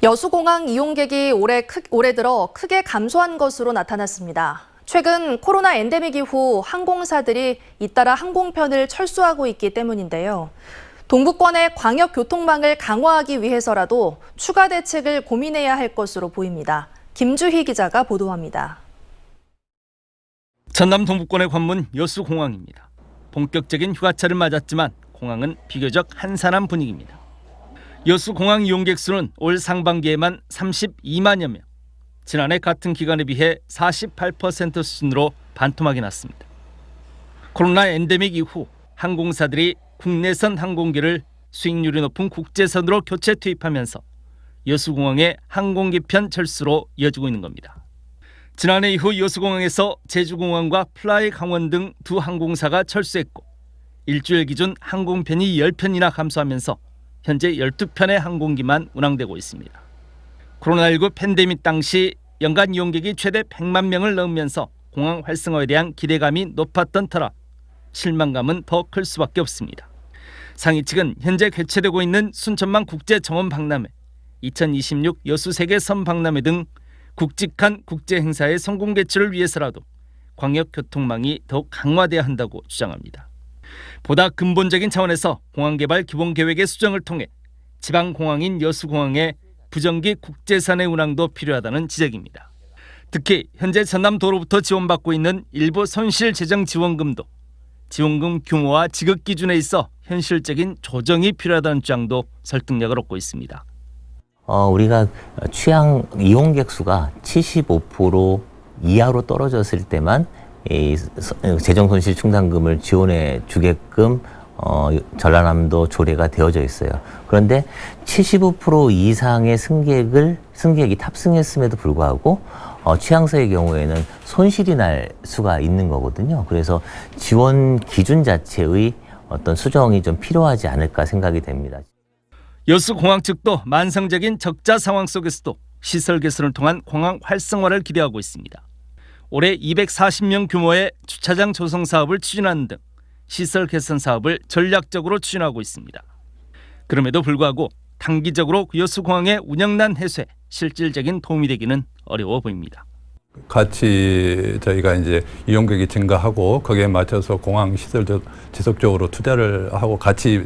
여수공항 이용객이 올해 들어 크게 감소한 것으로 나타났습니다. 최근 코로나 엔데믹 이후 항공사들이 잇따라 항공편을 철수하고 있기 때문인데요. 동부권의 광역 교통망을 강화하기 위해서라도 추가 대책을 고민해야 할 것으로 보입니다. 김주희 기자가 보도합니다. 전남 동부권의 관문 여수공항입니다. 본격적인 휴가철을 맞았지만 공항은 비교적 한산한 분위기입니다. 여수공항 이용객 수는 올 상반기에만 32만여 명, 지난해 같은 기간에 비해 48% 수준으로 반토막이 났습니다. 코로나 엔데믹 이후 항공사들이 국내선 항공기를 수익률이 높은 국제선으로 교체 투입하면서 여수공항의 항공기편 철수로 이어지고 있는 겁니다. 지난해 이후 여수공항에서 제주공항과 플라이 강원 등 두 항공사가 철수했고 일주일 기준 항공편이 10편이나 감소하면서 현재 12편의 항공기만 운항되고 있습니다. 코로나19 팬데믹 당시 연간 이용객이 최대 100만 명을 넘으면서 공항 활성화에 대한 기대감이 높았던 터라 실망감은 더 클 수밖에 없습니다. 상위 측은 현재 개최되고 있는 순천만 국제정원 박람회, 2026 여수 세계선 박람회 등 굵직한 국제 행사의 성공 개최를 위해서라도 광역 교통망이 더욱 강화돼야 한다고 주장합니다. 보다 근본적인 차원에서 공항개발 기본계획의 수정을 통해 지방공항인 여수공항의 부정기 국제선의 운항도 필요하다는 지적입니다. 특히 현재 전남도로부터 지원받고 있는 일부 손실재정지원금도 지원금 규모와 지급 기준에 있어 현실적인 조정이 필요하다는 주장도 설득력을 얻고 있습니다. 우리가 취항 이용객 수가 75% 이하로 떨어졌을 때만 이 재정손실충당금을 지원해 주게끔 전라남도 조례가 되어져 있어요. 그런데 75% 이상의 승객이 탑승했음에도 불구하고 취항사의 경우에는 손실이 날 수가 있는 거거든요. 그래서 지원 기준 자체의 어떤 수정이 좀 필요하지 않을까 생각이 됩니다. 여수공항 측도 만성적인 적자 상황 속에서도 시설 개선을 통한 공항 활성화를 기대하고 있습니다. 올해 240명 규모의 주차장 조성 사업을 추진하는 등 시설 개선 사업을 전략적으로 추진하고 있습니다. 그럼에도 불구하고 단기적으로 여수공항의 운영난 해소에 실질적인 도움이 되기는 어려워 보입니다. 같이 저희가 이제 이용객이 증가하고 거기에 맞춰서 공항 시설 지속적으로 투자를 하고 같이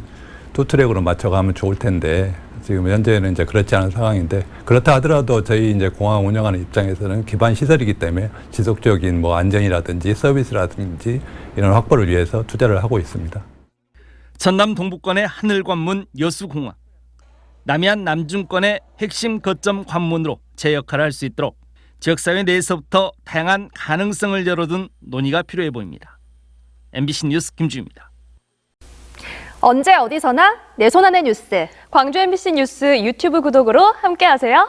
두 트랙으로 맞춰가면 좋을 텐데 지금 현재는 이제 그렇지 않은 상황인데 그렇다 하더라도 저희 이제 공항 운영하는 입장에서는 기반 시설이기 때문에 지속적인 뭐 안전이라든지 서비스라든지 이런 확보를 위해서 투자를 하고 있습니다. 전남 동부권의 하늘 관문 여수공항, 남해안 남중권의 핵심 거점 관문으로 제 역할을 할 수 있도록 지역사회 내에서부터 다양한 가능성을 열어둔 논의가 필요해 보입니다. MBC 뉴스 김주희입니다. 언제 어디서나 내 손 안의 뉴스. 광주 MBC 뉴스 유튜브 구독으로 함께하세요.